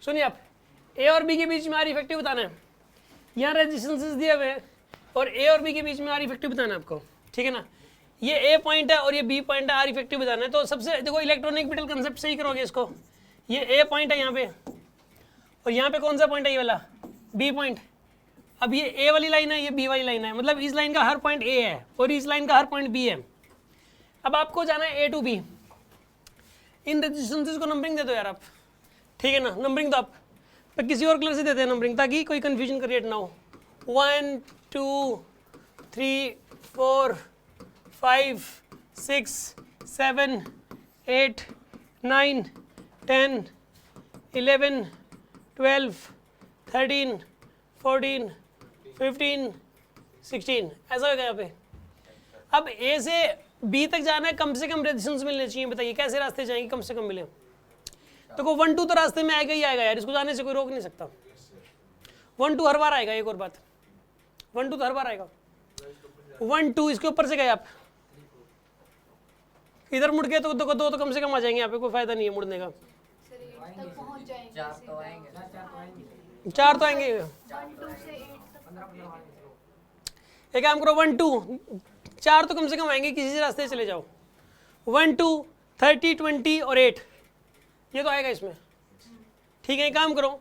सुनिए आप, ए और बी के बीच में आर इफेक्टिव बताना है, यहाँ रेजिस्टेंसेस दिए हुए हैं और ए और बी के बीच में आर इफेक्टिव बताना है आपको, ठीक है ना। ये ए पॉइंट है और ये बी पॉइंट है, आर इफेक्टिव बताना है। तो सबसे देखो इलेक्ट्रॉनिक मेटल कंसेप्ट सही करोगे इसको, ये ए पॉइंट है यहाँ पे और यहाँ पे कौन सा पॉइंट है, ये वाला बी पॉइंट। अब ये ए वाली लाइन है, ये बी वाली लाइन है, मतलब इस लाइन का हर पॉइंट ए है और इस लाइन का हर पॉइंट बी है। अब आपको जाना है ए टू बी, इन रेजिस्टेंसेस को नंबरिंग दे दो यार आप, ठीक है ना, नंबरिंग दो आप, पर किसी और कलर से देते हैं नंबरिंग ताकि कोई कंफ्यूजन क्रिएट ना हो। 1 2 3 4 5 6 7 8 9 10 11 12 13 14 15 16 ऐसा होगा यहाँ पे। अब ए से बी तक जाना है, कम से कम रेजिस्टेंस मिलने चाहिए, बताइए कैसे रास्ते जाएंगे कम से कम मिले। तो को 1 2 तो रास्ते में आएगा ही आएगा यार, इसको जाने से कोई रोक नहीं सकता। 1 2 हर बार आएगा, एक और बात 1 2 तो हर बार आएगा। 1 2 इसके ऊपर से गए आप, इधर मुड़ गए तो दो तो कम से कम आ जाएंगे, यहाँ पे कोई फायदा नहीं है मुड़ने का। 4 तो आएंगे। एक काम करो 1 2 4 तो कम से कम आएंगे, किसी से रास्ते चले जाओ। 1 2 30 20 और 8 ये तो आएगा इसमें, ठीक है। एक काम करो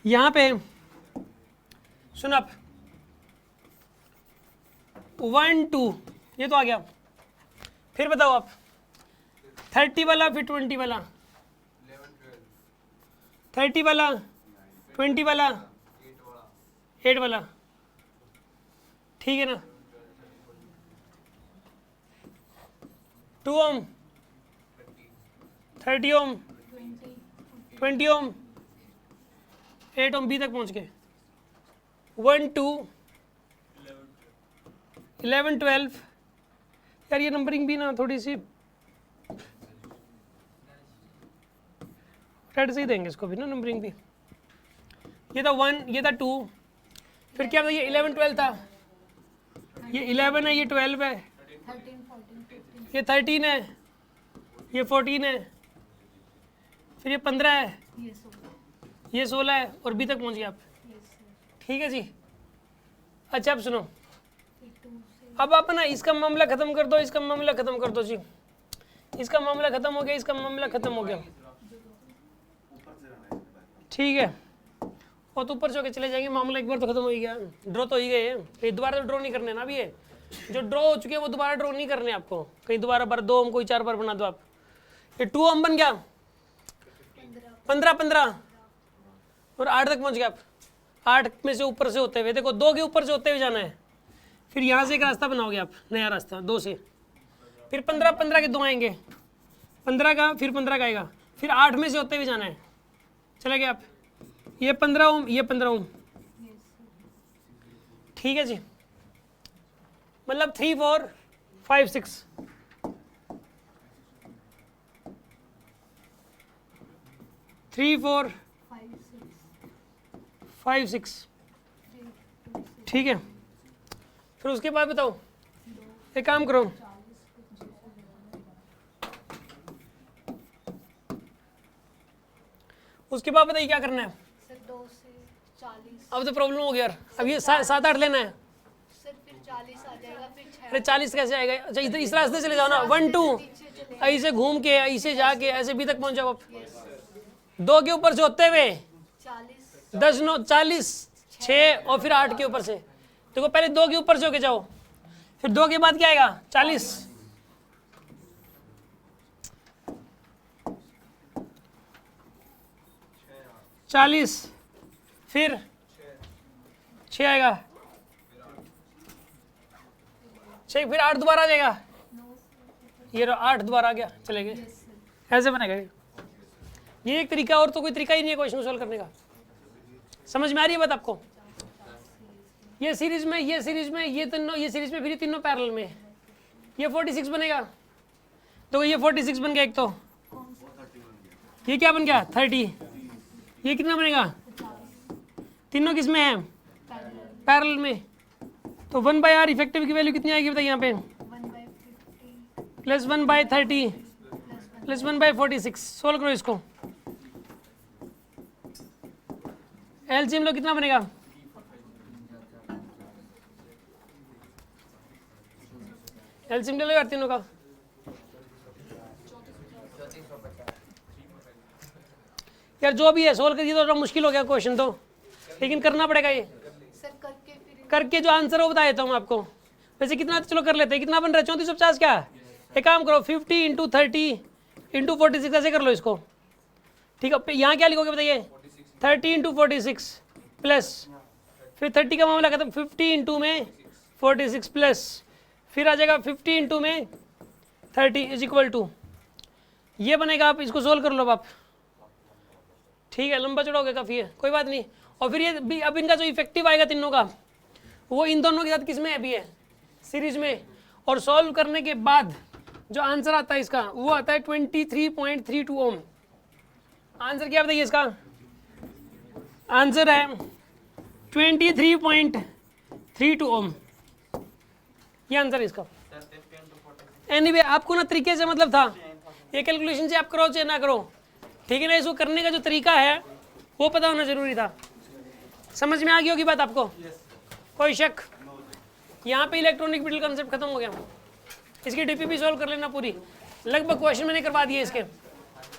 यहाँ पे सुन आप, 1 2 ये तो आ गया, फिर बताओ आप 30 वाला, फिर 20 वाला, 30 वाला, 20 वाला, 8 वाला, ठीक है ना। 2 ओम, 30 ओम, 20 ओम, 8 ओम बी तक पहुंच गए। 1 2 11 12 यार ये नंबरिंग भी ना थोड़ी सी रेड से ही देंगे इसको भी ना, नंबरिंग भी। ये था 1, ये था 2, फिर क्या था, ये 11 12 था, ये 11 है, ये 12 है, ये 13 है, ये 14 है, फिर ये 15 है, ये 16 है और बी तक पहुंच गए आप, ठीक है जी। अच्छा अब सुनो, अब आप ना इसका मामला खत्म कर दो, इसका मामला खत्म कर दो जी, इसका मामला खत्म हो गया, इसका मामला खत्म हो गया, ठीक है। और तो ऊपर से होके चले जाएंगे, मामला एक बार तो खत्म हो ही गया, ड्रॉ तो ही गए, ये दोबारा तो ड्रॉ नहीं करने ना। अभी ये जो ड्रॉ हो चुके हैं वो दोबारा ड्रॉ नहीं करने आपको, कहीं दोबारा बार 2 ओम कोई 4 बार बना दो आप। ये 2 ओम बन गया, 15 15 और 8 तक पहुंच गया आप। 8 में से ऊपर से होते हुए देखो, 2 के ऊपर से होते हुए जाना है, फिर यहाँ से एक रास्ता बनाओगे आप, नया रास्ता 2 से, फिर 15 15 के 2 आएंगे, 15 का, फिर 15 का आएगा, फिर 8 में से होते हुए जाना है, चले गए आप। ये 15 ओम, ये 15 ओम, ठीक है जी। मतलब 3 4 5 6 3 4 5 6, ठीक है। फिर उसके बाद बताओ, एक काम करो, उसके बाद बताइए क्या करना है। 2 से 40, अब तो प्रॉब्लम हो गया यार, अब ये 7 8 लेना है, सर फिर 40 आ जाएगा, फिर 6। अरे 40 कैसे आएगा। अच्छा इधर इस रास्ते चले जाओ ना, 1 2 ऐसे घूम के ऐसे जाके ऐसे बी तक पहुंच जाओ आप। 2 के ऊपर से होते हुए 40, 10 9 40 6 और फिर 8 के ऊपर से, देखो पहले 2 के ऊपर से होके जाओ, फिर 2 के बाद क्या आएगा 40, फिर 6 आएगा, 6 फिर 8 दोबारा आ जाएगा, ये 8 दोबारा आ गया, चले गए। ऐसे बनेगा ये एक तरीका, और तो कोई तरीका ही नहीं है क्वेश्चन सॉल्व करने का। समझ में आ रही है बात आपको। ये सीरीज में ये तीनों, ये सीरीज में फिर ये तीनों पैरेलल में, ये 46 बनेगा, तो ये 46 बन गया एक, तो ये क्या बन गया 30, ये कितना बनेगा, तीनों किस में है पैरेलल में, तो 1/r इफेक्टिव की वैल्यू कितनी आएगी बताइए यहाँ पे, 1/50 +1/30 +1/46। सोल्व करो इसको, एलसीएम लो, कितना बनेगा? एलसीएम ले लो यार तीनों का। यार जो भी है सोल्व करिए, तो थोड़ा मुश्किल हो गया क्वेश्चन तो, लेकिन करना पड़ेगा ये। सर करके फिर करके जो आंसर है वो बता देता हूँ आपको। वैसे कितना, चलो कर लेते हैं, कितना बन रहा है? 3450। क्या एक काम करो, 50 इंटू 30 इंटू 46 ऐसे कर लो इसको, ठीक है। यहाँ क्या लिखोगे बताइए? 30 इंटू 46 प्लस, फिर 30 का मामला खत्म, 50 इंटू में 46 प्लस, फिर आ जाएगा 50 इंटू में 30 इज इक्वल टू, ये बनेगा। आप इसको सोल्व कर लो आप, ठीक है। लंबा चौड़ा हो गया काफ़ी है, कोई बात नहीं। और फिर ये भी, अब इनका जो इफेक्टिव आएगा तीनों का, वो इन दोनों के साथ किस में अभी है? सीरीज में। और सॉल्व करने के बाद जो आंसर आता है इसका, वो आता है 23.32 ओम। आंसर क्या बताइए इसका? आंसर है 23.32 ओम, ये आंसर है इसका। एनीवे आपको ना तरीके से मतलब था, ये कैलकुलेशन से आप करो चाहे ना करो, ठीक है ना। इसको करने का जो तरीका है वो पता होना जरूरी था। समझ में आ गई होगी बात आपको? कोई शक? यहाँ पे इलेक्ट्रॉनिक बिटल कंसेप्ट खत्म हो गया। इसकी डीपीपी सॉल्व कर लेना पूरी, लगभग क्वेश्चन मैंने करवा दिए इसके।